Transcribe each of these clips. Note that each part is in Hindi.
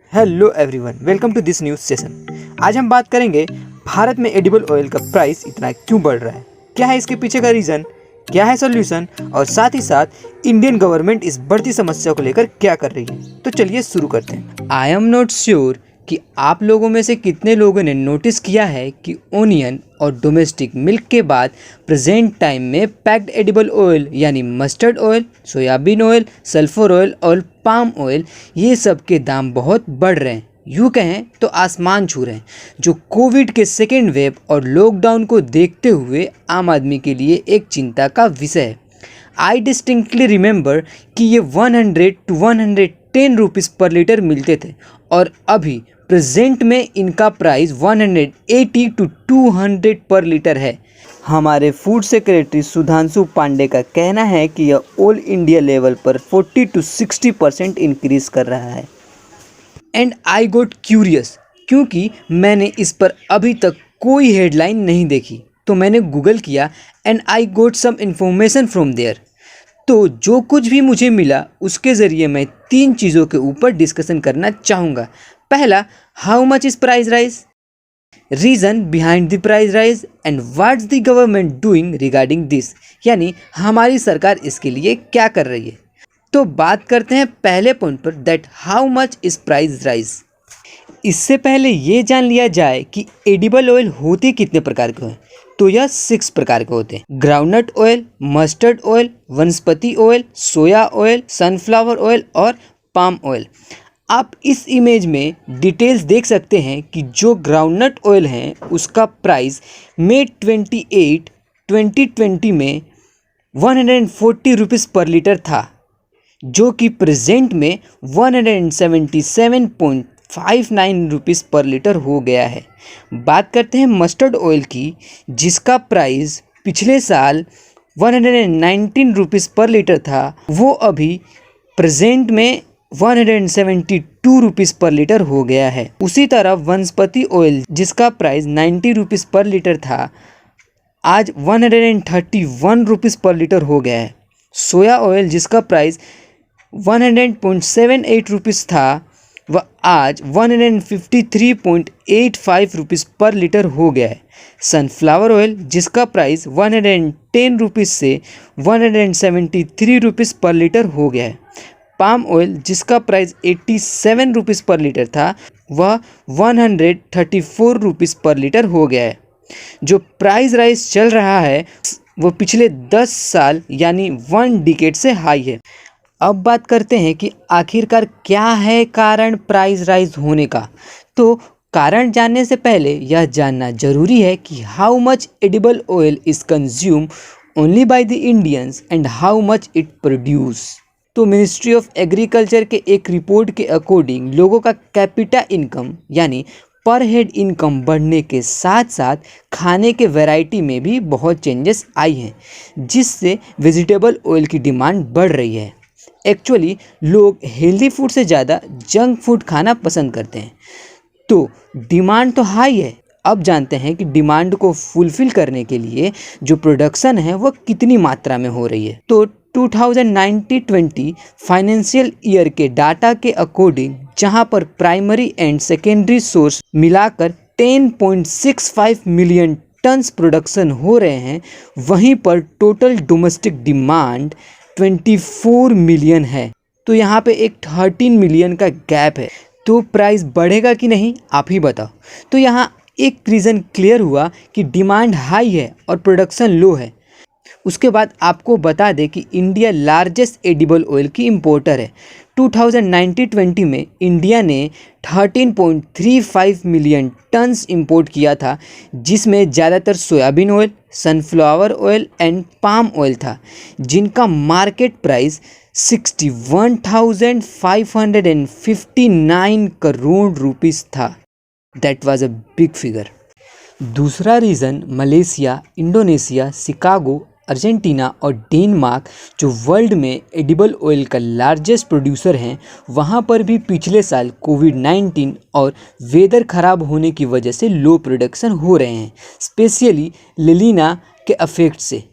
Hello everyone, welcome to this news session. आज हम बात करेंगे भारत में एडिबल ऑयल का प्राइस इतना क्यों बढ़ रहा है, क्या है इसके पीछे का रीज़न, क्या है सॉल्यूशन और साथ ही साथ इंडियन गवर्नमेंट इस बढ़ती समस्या को लेकर क्या कर रही है। तो चलिए शुरू करते हैं। आई एम नॉट श्योर कि आप लोगों में से कितने लोगों ने नोटिस किया है कि ओनियन और डोमेस्टिक मिल्क के बाद प्रेजेंट टाइम में पैक्ड एडिबल ऑयल यानी mustard oil, soybean oil, sulphur oil और पाम ऑयल ये सब के दाम बहुत बढ़ रहे हैं, यूँ कहें तो आसमान छू रहे हैं, जो कोविड के सेकेंड वेव और लॉकडाउन को देखते हुए आम आदमी के लिए एक चिंता का विषय है। आई डिस्टिंक्टली रिमेंबर कि ये 100 to 110 रुपीज़ पर लीटर मिलते थे और अभी प्रेजेंट में इनका प्राइस 180 to 200 पर लीटर है। हमारे फूड सेक्रेटरी सुधांशु पांडे का कहना है कि यह ऑल इंडिया लेवल पर 40 to 60% इंक्रीज कर रहा है। एंड आई गोट क्यूरियस क्योंकि मैंने इस पर अभी तक कोई हेडलाइन नहीं देखी, तो मैंने गूगल किया and I got some information from there. तो जो कुछ भी मुझे मिला उसके ज़रिए मैं 3 चीज़ों के ऊपर डिस्कशन करना चाहूँगा। पहला, how much is price rise, reason behind the price rise and what's the government doing regarding this, यानी हमारी सरकार इसके लिए क्या कर रही है। तो बात करते हैं पहले पॉइंट पर, that how much is price rise. इससे पहले ये जान लिया जाए कि एडिबल ऑयल होते कितने प्रकार के हैं। तो यह 6 प्रकार के होते हैं: ग्राउंडनट ऑयल, मस्टर्ड ऑयल, वनस्पति ऑयल, सोया ऑयल, सनफ्लावर ऑयल और पाम ऑयल। आप इस इमेज में डिटेल्स देख सकते हैं कि जो ग्राउंडनट ऑयल हैं उसका प्राइस मई 28, 2020 में 140 रुपीज़ पर लीटर था, जो कि प्रेजेंट में 177.59 रुपीज़ पर लीटर हो गया है। बात करते हैं मस्टर्ड ऑयल की, जिसका प्राइस पिछले साल 119 रुपीज़ पर लीटर था, वो अभी प्रेजेंट में 172 रुपीज़ पर लीटर हो गया है। उसी तरह वनस्पति ऑयल, जिसका प्राइस 90 रुपीज़ पर लीटर था, आज 131 रुपीज़ पर लीटर हो गया है। सोया ऑयल, जिसका प्राइस 100.78 रुपीज़ था, वह आज 153.85 रुपीज़ पर लीटर हो गया है। सनफ्लावर ऑयल, जिसका प्राइस 110 रुपीज़ से 173 रुपीज़ पर लीटर हो गया है। पाम ऑयल, जिसका प्राइस 87 रुपीज़ पर लीटर था, वह 134 रुपीज़ पर लीटर हो गया है। जो प्राइस राइज चल रहा है वो पिछले 10 साल यानी 1 डिकेड से हाई है। अब बात करते हैं कि आखिरकार क्या है कारण प्राइस राइज होने का। तो कारण जानने से पहले यह जानना जरूरी है कि how much edible oil is consume only by the Indians and how much it produce. तो मिनिस्ट्री ऑफ एग्रीकल्चर के एक रिपोर्ट के अकॉर्डिंग लोगों का कैपिटा इनकम यानी पर हेड इनकम बढ़ने के साथ साथ खाने के वैरायटी में भी बहुत चेंजेस आई हैं, जिससे वेजिटेबल ऑयल की डिमांड बढ़ रही है। एक्चुअली लोग हेल्दी फूड से ज़्यादा जंक फूड खाना पसंद करते हैं, तो डिमांड तो हाई है। अब जानते हैं कि डिमांड को फुलफ़िल करने के लिए जो प्रोडक्शन है वह कितनी मात्रा में हो रही है। तो 2019-20 फाइनेंशियल ईयर के डाटा के अकॉर्डिंग, जहां पर प्राइमरी एंड सेकेंडरी सोर्स मिलाकर 10.65 मिलियन टन्स प्रोडक्शन हो रहे हैं, वहीं पर टोटल डोमेस्टिक डिमांड 24 मिलियन है। तो यहाँ पे एक 13 मिलियन का गैप है। तो प्राइस बढ़ेगा कि नहीं, आप ही बताओ। तो यहाँ एक रीज़न क्लियर हुआ कि डिमांड हाई है और प्रोडक्शन लो है। उसके बाद आपको बता दें कि इंडिया लार्जेस्ट एडिबल ऑयल की इंपोर्टर है। 2019-20 में इंडिया ने 13.35 मिलियन टन्स इंपोर्ट किया था, जिसमें ज़्यादातर soybean oil, sunflower oil and palm oil था, जिनका मार्केट प्राइस 61,559 करोड़ रुपीस था। That was a big figure. दूसरा reason Malaysia, Indonesia, Chicago, Argentina और डेनमार्क, जो वर्ल्ड में एडिबल ऑयल का लार्जेस्ट प्रोड्यूसर हैं, वहाँ पर भी पिछले साल कोविड-19 और वेदर ख़राब होने की वजह से लो प्रोडक्शन हो रहे हैं, स्पेशली लेलिना के अफेक्ट से।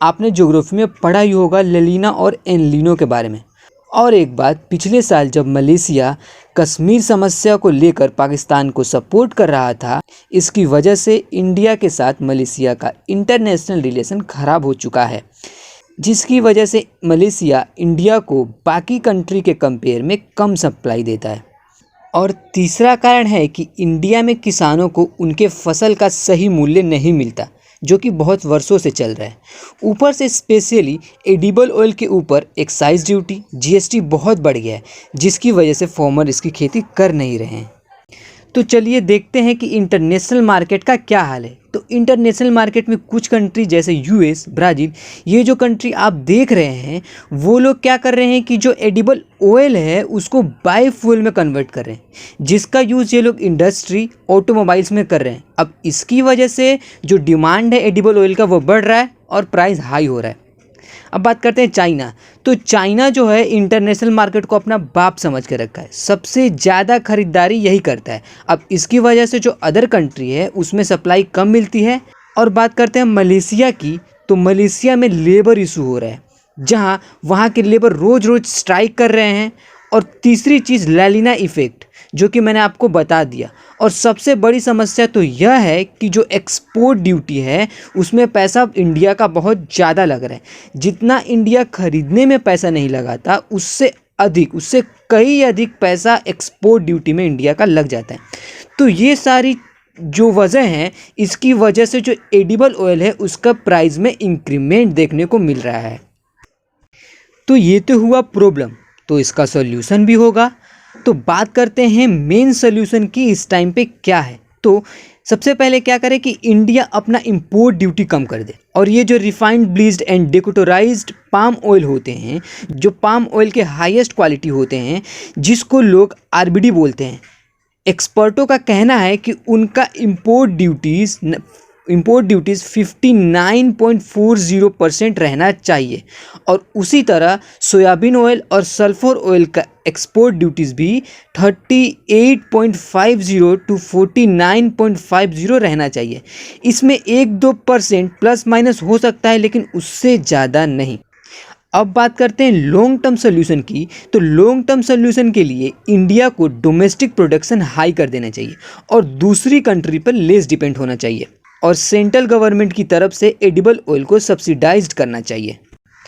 आपने ज्योग्राफी में पढ़ा ही होगा लेलिना और एल नीनो के बारे में। और एक बात, पिछले साल जब मलेशिया कश्मीर समस्या को लेकर पाकिस्तान को सपोर्ट कर रहा था, इसकी वजह से इंडिया के साथ मलेशिया का इंटरनेशनल रिलेशन खराब हो चुका है, जिसकी वजह से मलेशिया इंडिया को बाकी कंट्री के कंपेयर में कम सप्लाई देता है। और तीसरा कारण है कि इंडिया में किसानों को उनके फसल का सही मूल्य नहीं मिलता, जो कि बहुत वर्षों से चल रहा है। ऊपर से स्पेशली एडिबल ऑयल के ऊपर एक्साइज ड्यूटी जीएसटी बहुत बढ़ गया है, जिसकी वजह से फार्मर इसकी खेती कर नहीं रहे हैं। तो चलिए देखते हैं कि इंटरनेशनल मार्केट का क्या हाल है। तो इंटरनेशनल मार्केट में कुछ कंट्री जैसे यूएस, ब्राज़ील, ये जो कंट्री आप देख रहे हैं, वो लोग क्या कर रहे हैं कि जो एडिबल ऑयल है उसको बायोफ्यूल में कन्वर्ट कर रहे हैं, जिसका यूज़ ये लोग इंडस्ट्री, ऑटोमोबाइल्स में कर रहे हैं। अब इसकी वजह से जो डिमांड है एडिबल ऑयल का वो बढ़ रहा है और प्राइस हाई हो रहा है। अब बात करते हैं चाइना। तो चाइना जो है इंटरनेशनल मार्केट को अपना बाप समझ के रखा है, सबसे ज़्यादा खरीदारी यही करता है। अब इसकी वजह से जो अदर कंट्री है उसमें सप्लाई कम मिलती है। और बात करते हैं मलेशिया की, तो मलेशिया में लेबर इशू हो रहा है, जहां वहां के लेबर रोज़ रोज़ स्ट्राइक कर रहे हैं। और तीसरी चीज़ लालिना इफ़ेक्ट, जो कि मैंने आपको बता दिया। और सबसे बड़ी समस्या तो यह है कि जो एक्सपोर्ट ड्यूटी है उसमें पैसा इंडिया का बहुत ज़्यादा लग रहा है। जितना इंडिया खरीदने में पैसा नहीं लगाता, उससे कई अधिक पैसा एक्सपोर्ट ड्यूटी में इंडिया का लग जाता है। तो ये सारी जो वजह हैं, इसकी वजह से जो एडिबल ऑयल है उसका प्राइस में इंक्रीमेंट देखने को मिल रहा है। तो ये तो हुआ प्रॉब्लम, तो इसका सॉल्यूशन भी होगा। तो बात करते हैं मेन सॉल्यूशन की इस टाइम पे क्या है। तो सबसे पहले क्या करें कि इंडिया अपना इंपोर्ट ड्यूटी कम कर दे, और ये जो refined, bleached and deodorised palm oil होते हैं, जो पाम ऑयल के हाईएस्ट क्वालिटी होते हैं, जिसको लोग आरबीडी बोलते हैं, एक्सपर्टों का कहना है कि उनका इंपोर्ट ड्यूटीज़ 59.40% रहना चाहिए। और उसी तरह सोयाबीन ऑयल और सल्फर ऑयल का एक्सपोर्ट ड्यूटीज़ भी 38.50 to 49.50 रहना चाहिए। इसमें 1-2% प्लस माइनस हो सकता है, लेकिन उससे ज़्यादा नहीं। अब बात करते हैं लॉन्ग टर्म सोल्यूशन की। तो लॉन्ग टर्म सोल्यूशन के लिए इंडिया को डोमेस्टिक प्रोडक्शन हाई कर देना चाहिए और दूसरी कंट्री पर लेस डिपेंड होना चाहिए, और सेंट्रल गवर्नमेंट की तरफ से एडिबल ऑयल को सब्सिडाइज्ड करना चाहिए।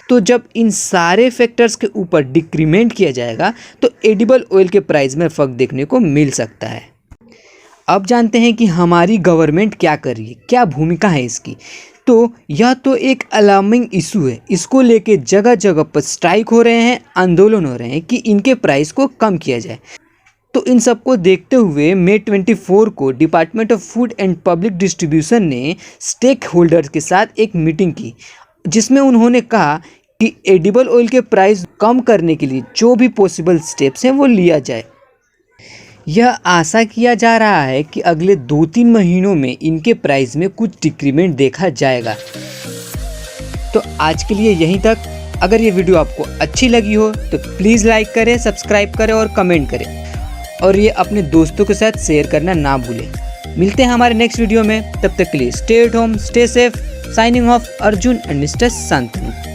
तो जब इन सारे फैक्टर्स के ऊपर डिक्रीमेंट किया जाएगा तो एडिबल ऑयल के प्राइस में फ़र्क देखने को मिल सकता है। अब जानते हैं कि हमारी गवर्नमेंट क्या कर रही है, क्या भूमिका है इसकी। तो यह तो एक अलार्मिंग इशू है, इसको लेके जगह जगह पर स्ट्राइक हो रहे हैं, आंदोलन हो रहे हैं कि इनके प्राइस को कम किया जाए। तो इन सबको देखते हुए मई 24 को department of food and public distribution ने स्टेक होल्डर्स के साथ एक मीटिंग की, जिसमें उन्होंने कहा कि एडिबल ऑयल के प्राइस कम करने के लिए जो भी पॉसिबल स्टेप्स हैं वो लिया जाए। यह आशा किया जा रहा है कि अगले 2-3 महीनों में इनके प्राइस में कुछ डिक्रीमेंट देखा जाएगा। तो आज के लिए यहीं तक। अगर ये वीडियो आपको अच्छी लगी हो तो प्लीज़ लाइक करें, सब्सक्राइब करें और कमेंट करें, और ये अपने दोस्तों के साथ शेयर करना ना भूलें। मिलते हैं हमारे नेक्स्ट वीडियो में, तब तक के लिए stay at home, stay safe. Signing off, Arjun and mister Shantanu.